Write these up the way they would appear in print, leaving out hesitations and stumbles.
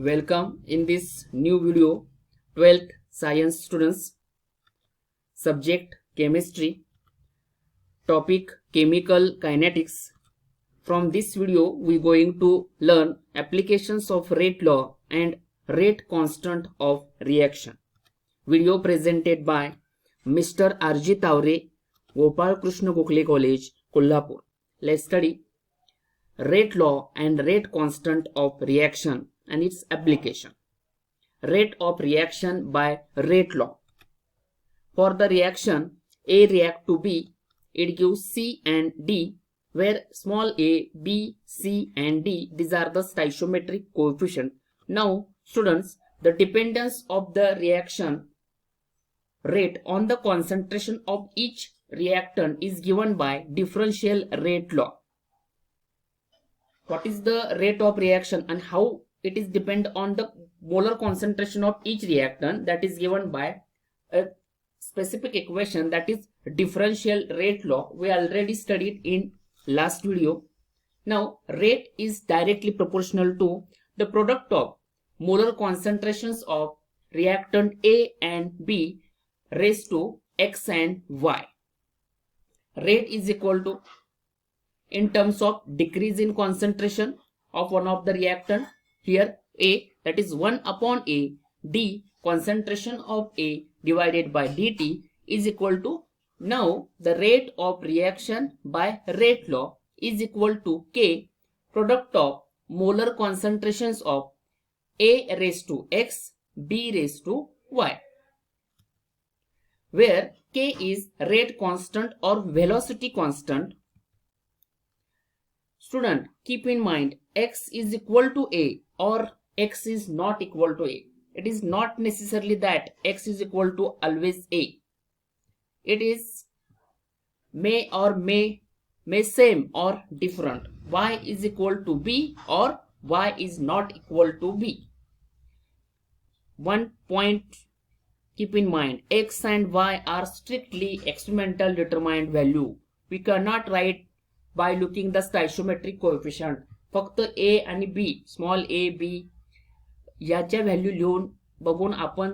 Welcome in this new video. 12th science students, subject chemistry, topic chemical kinetics. From this video we going to learn applications of rate law and rate constant of reaction. Video presented by Mr. R.J. Tavre, Gopal Krishna Gokhale College, Kolhapur. Let's study rate law and rate constant of reaction and its application. Rate of reaction by rate law. For the reaction A react to B, it gives C and D, where small a, B, C and D, these are the stoichiometric coefficient. Now students, the dependence of the reaction rate on the concentration of each reactant is given by differential rate law. What is the rate of reaction and how it is depend on the molar concentration of each reactant, that is given by a specific equation, that is differential rate law. We already studied in last video. Now rate is directly proportional to the product of molar concentrations of reactant A and B raised to X and Y. Rate is equal to, in terms of decrease in concentration of one of the reactant, here A, that is 1 upon A, D, concentration of A divided by dt is equal to, now the rate of reaction by rate law is equal to K, product of molar concentrations of A raised to X, B raised to Y, where K is rate constant or velocity constant. Student, keep in mind X is equal to A or X is not equal to A. It is not necessarily that X is equal to always A. It is may same or different. Y is equal to B or Y is not equal to B. One point keep in mind, X and Y are strictly experimental determined value. We cannot write by looking the stoichiometric coefficient. फक्त A आणि B, small a, B याच्या value लिहून बघून आपण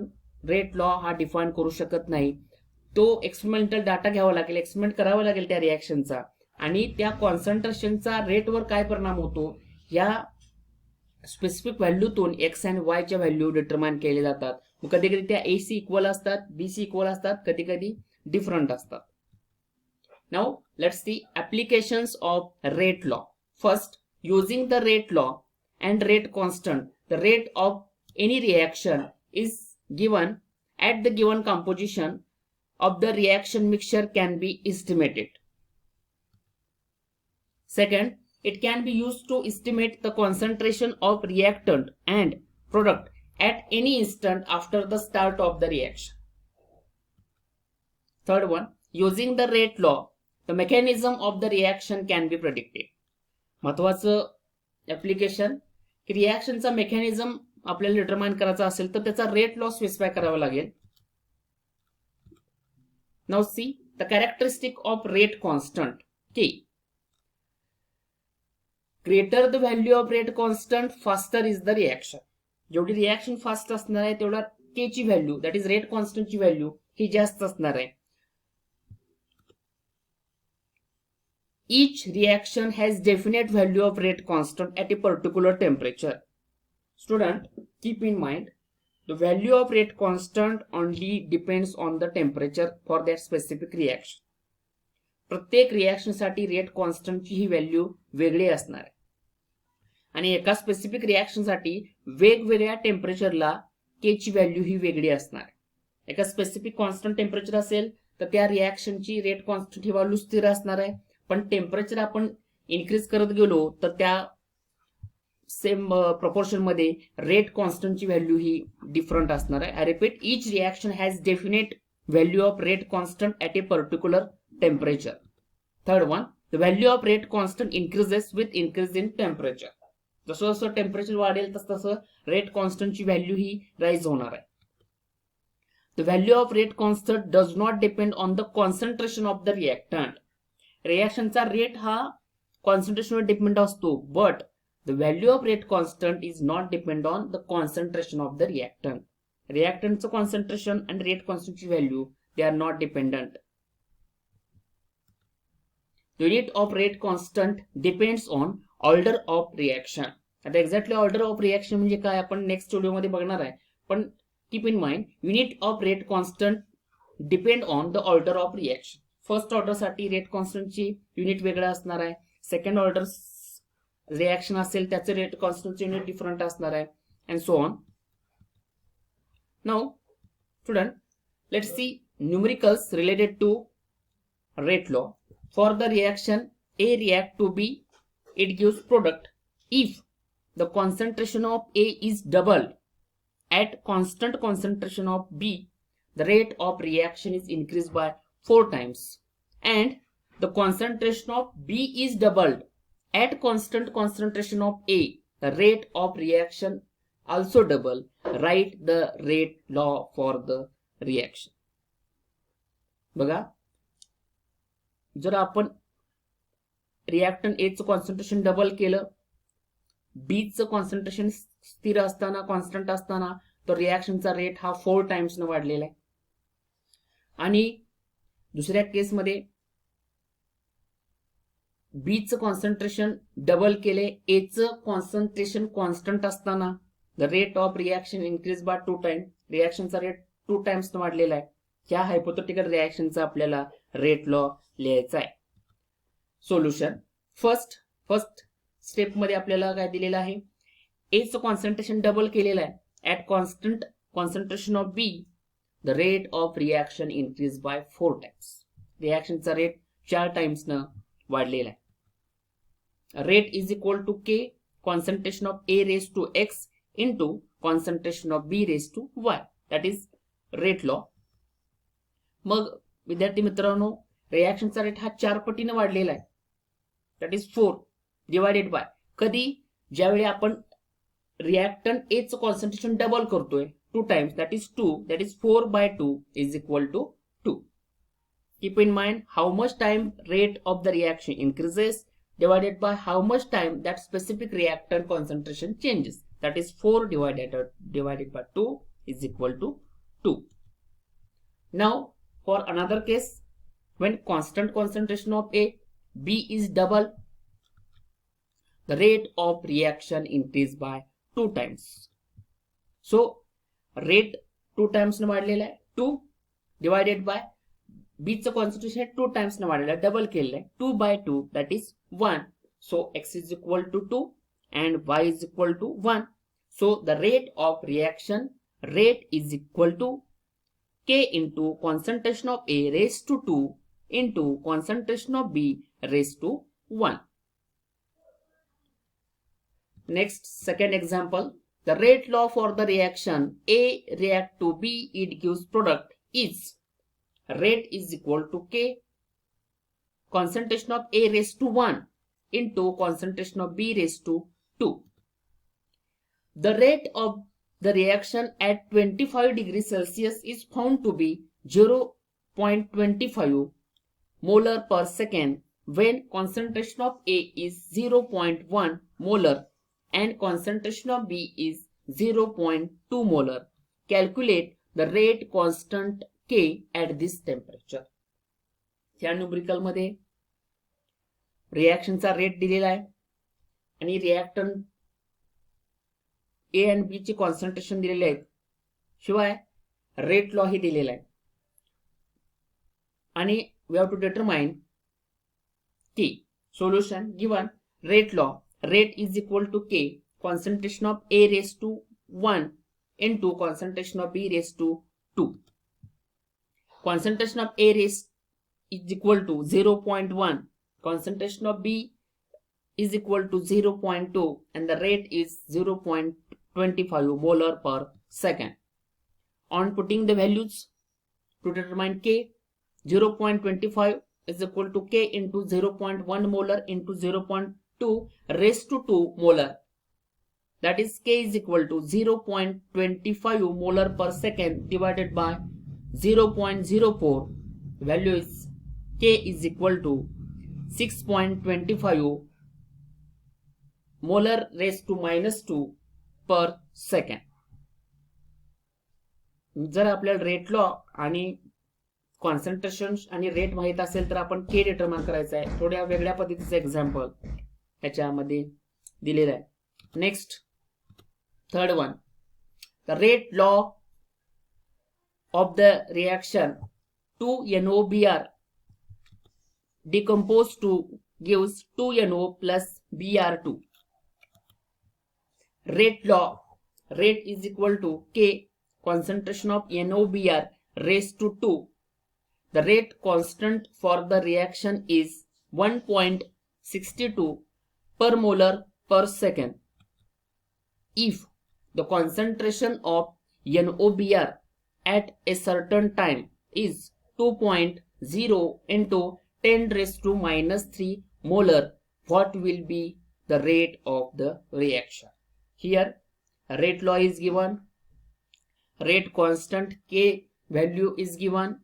rate law हा define करू शकत नाही. तो एक्सपेरिमेंटल डाटा घ्यावा लागेल, एक्सपेरिमेंट करावा लागेल त्या रिएक्शनचा, आणि त्या कॉन्सन्ट्रेशनचा रेटवर काय परिणाम होतो या स्पेसिफिक व्हॅल्यूतून एक्स अँड वाय च्या व्हॅल्यू डिटरमाइन केले जातात. कधी कधी त्या ए सी इक्वल असतात, बी सी इक्वल असतात, कधी कधी डिफरंट असतात. Now let's see applications of rate law. First, using the rate law and rate constant, the rate of any reaction is given at the given composition of the reaction mixture can be estimated. Second, it can be used to estimate the concentration of reactant and product at any instant after the start of the reaction. Third one, using the rate law, the mechanism of the reaction can be predicted. महत्वाचं application, रिएक्शनचा mechanism आपल्याला determine करायचा असेल तर त्याचा rate law specify करावा लागेल. Now see the characteristic of rate constant K. Greater the value of rate constant faster is the reaction. जेवढी reaction fast असणार आहे तेवढा K ची value, that is rate constant ची व्हॅल्यू ही जास्त असणार आहे. Each reaction has definite value of rate constant at a particular temperature. Student, keep in mind the value of rate constant only depends on the temperature for that specific reaction. प्रत्येक reaction साठी rate constant ची ही value वेगळी असणार आहे आणि एका specific reaction साठी वेगवेगळ्या टेम्परेचरला K ची व्हॅल्यू ही वेगळी असणार आहे. एका स्पेसिफिक कॉन्स्टंट टेम्परेचर असेल तर त्या रिएक्शनची रेट कॉन्स्टंट ही व्हॅल्यू स्थिर असणार आहे, पण टेम्परेचर आपण इन्क्रीज करत गेलो तर त्या सेम प्रपोर्शन मध्ये रेट कॉन्स्टंटची व्हॅल्यू ही डिफरंट असणार आहे. I repeat, each reaction has definite value of rate constant at a particular temperature. Third one, the value of rate constant increases with increase in temperature. जसं जसं temperature वाढेल तसं rate कॉन्स्टंटची value ही rise होणार आहे. The value of rate constant does not depend on the concentration of the reactant. रिएक्शनचा rate हा कॉन्सन्ट्रेशनवर डिपेंड असतो, but The value of rate constant is not depend on the concentration of the reactant. Reactant's concentration and rate constant value, they are not dependent. The unit of rate constant depends on order of reaction. आता exactly order of reaction म्हणजे काय आपण next व्हिडिओमध्ये बघणार आहे. पण keep in mind unit of rate constant depend on the order of reaction. First order साठी rate कॉन्स्टंटची unit वेगळं असणार आहे. सेकंड ऑर्डर रिएक्शन असेल त्याचं रेट कॉन्स्टंटचे युनिट डिफरंट असणार आहे and so on. Now student, let's see numericals related to rate law. For the reaction A react to B, it gives product if the concentration of A is doubled at constant concentration of B, the rate of reaction is increased by 4 times, and the concentration of B is doubled at constant concentration of A, the rate of reaction also double. Write the rate law for the reaction. बघा, जर आपण reactant ए चं concentration double केलं, B चं concentration स्थिर असताना constant असताना तर रिएक्शनचा रेट हा 4 टाइम्स न वाढलेला आहे. आणि दुसऱ्या केसमध्ये बी चं कॉन्सन्ट्रेशन डबल केले, ए चं कॉन्सन्ट्रेशन कॉन्स्टंट असताना the rate of reaction increase by 2 time. रिएक्शनचा रेट 2 टाइम्स न वाढलेला आहे. ह्या हायपोथेटिकल रिएक्शनचा आपल्याला रेट लॉ लिहायचा आहे. सोल्युशन, फर्स्ट स्टेप मध्ये आपल्याला काय दिलेलं आहे, ए चं कॉन्सन्ट्रेशन डबल केलेलं आहे at constant concentration of B, the rate of reaction increase by 4 times. रिएक्शनचा रेट 4 टाइम्स न वाढलेला आहे. Rate is equal to K concentration of A raise to X into concentration of B raise to Y, that is rate law. मग विद्यार्थी मित्रांनो, रिएक्शनचा rate हा 4 पटीने वाढलेला आहे, दॅट इज 4 डिवायडेड बाय कधी, ज्यावेळी आपण रिएक्टंट ए चं कॉन्सन्ट्रेशन डबल करतोय 2 times, that is 2, that is 4/2 is equal to 2. Keep in mind how much time rate of the reaction increases divided by how much time that specific reactant concentration changes, that is 4 divided by 2 is equal to 2. Now for another case, when constant concentration of A, B is double, the rate of reaction increase by 2 times. So rate 2 times ने वाढलेला आहे, 2 divided by B चं concentration 2 times ने वाढलेला आहे, double केलेलं आहे, 2/2 that is 1. So x is equal to 2 and y is equal to 1. So the rate of reaction rate is equal to K into concentration of A raised to 2 into concentration of B raised to 1. Next, second example. The rate law for the reaction A react to B, it gives product is rate is equal to K concentration of A raised to 1 into concentration of B raised to 2. The rate of the reaction at 25 degrees Celsius is found to be 0.25 molar per second when concentration of A is 0.1 molar and concentration of B is 0.2 molar. Calculate the rate constant K at this temperature. या numerical मध्ये रिएक्शनचा rate दिलेला आहे आणि reactant ए आणि B चे concentration दिलेले आहेत, शिवाय रेट लॉ ही दिलेला आहे. आणि वी हॅव टू डिटरमाइन की solution given rate law, rate is equal to K concentration of A raise to 1 into concentration of B raised to 2. Concentration of A raised is equal to 0.1, concentration of B is equal to 0.2 and the rate is 0.25 molar per second. On putting the values to determine K, 0.25 is equal to K into 0.1 molar into 0.2 raised to 2 molar. That is K is equal to 0.25 molar per second divided by 0.04. Value is K is equal to 6.25 molar raised to -2 per second. जर आपल्याला rate law आणि concentration आणि rate माहित असेल तर आपण के determine करायचं आहे. थोड्या वेगळ्या पद्धतीचं एक्झाम्पल त्याच्यामध्ये दिलेलं आहे. Next third one, the rate law of the reaction 2NOBr decomposed to gives 2NO plus Br2. Rate law, rate is equal to K concentration of NOBr raised to 2. The rate constant for the reaction is 1.62 per molar per second. If the concentration of NOBr at a certain time is 2.0 into 10 raised to -3 molar, what will be the rate of the reaction? Here rate law is given, rate constant K value is given,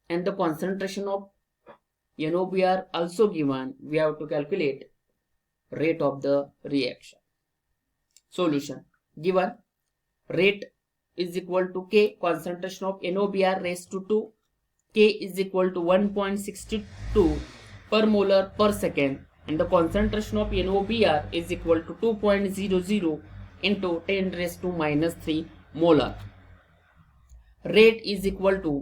and the concentration of NOBr also given. We have to calculate rate of the reaction. Solution given, rate is equal to K concentration of NOBr raised to 2. K is equal to 1.62 per molar per second, and the concentration of NOBr is equal to 2.00 into 10 raised to -3 molar. Rate is equal to,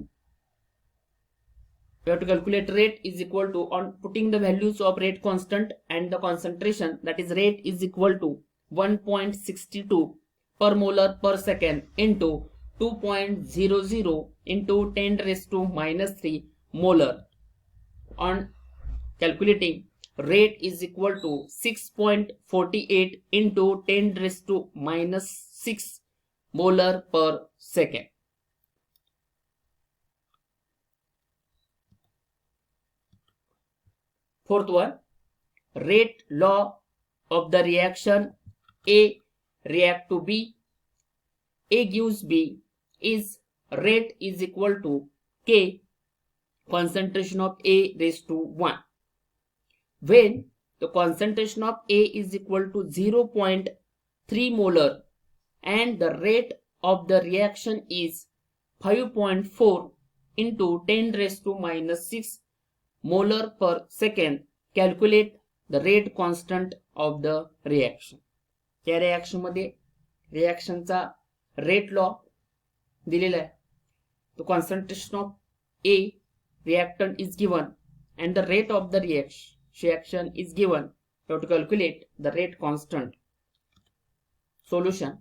we have to calculate rate is equal to, on putting the values of rate constant and the concentration, that is rate is equal to 1.62 per molar per second into 2.00 into 10 raised to -3 molar. On calculating, rate is equal to 6.48 into 10 raised to -6 molar per second. Fourth one, rate law of the reaction A react to B, A gives B, is rate is equal to K concentration of A raised to 1. When the concentration of A is equal to 0.3 molar and the rate of the reaction is 5.4 into 10 raised to -6 molar per second, calculate the rate constant of the reaction. या reaction मध्ये रिएक्शनचा rate law दिलेला आहे. The concentration of A reactant is given and the rate of the reaction is given. You have to calculate the rate constant. Solution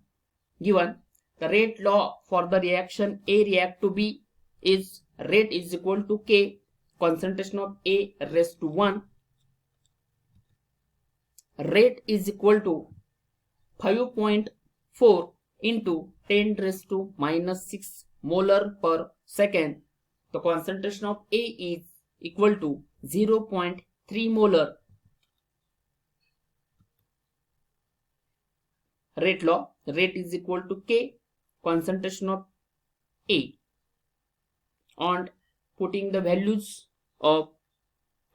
given, the rate law for the reaction A react to B is rate is equal to K concentration of A raised to 1. Rate is equal to 5.4 into 10 raised to -6 molar per second. The concentration of A is equal to 0.3 molar. Rate law, rate is equal to K concentration of A. On putting the values of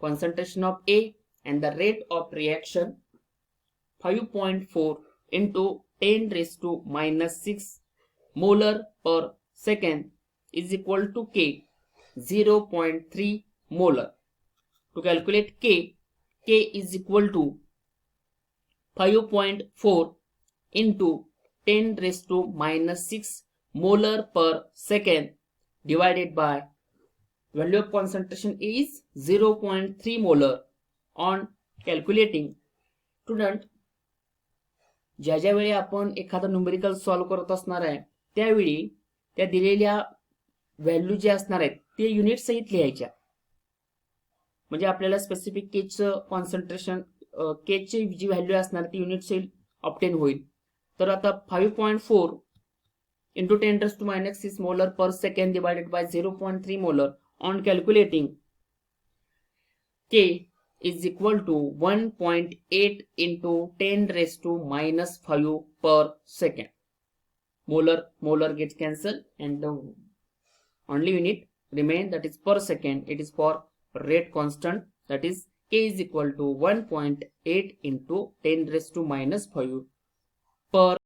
concentration of A and the rate of reaction, 5.4 into 10 raised to -6 molar per second is equal to K 0.3 molar. To calculate K, K is equal to 5.4 into 10 raised to -6 molar per second divided by value of concentration is 0.3 molar. On calculating, student, ज्या वेळी आपण एखादा numerical solve करत असणार आहे त्यावेळी त्या दिलेल्या व्हॅल्यू जे असणार आहेत ते युनिट सहित लिहायच्या. म्हणजे आपल्याला स्पेसिफिक केचं कॉन्सन्ट्रेशन केची जी व्हॅल्यू असणार ती युनिट सहित ऑब्टेन होईल. तर आता 5.4 into 10 raised to -6 molar per second divided by 0.3 molar. On calculating, K is equal to 1.8 into 10 raised to -5 per second. Molar gets cancelled and the only unit remain, that is per second. It is for rate constant, that is k is equal to 1.8 into 10 raised to minus 5 per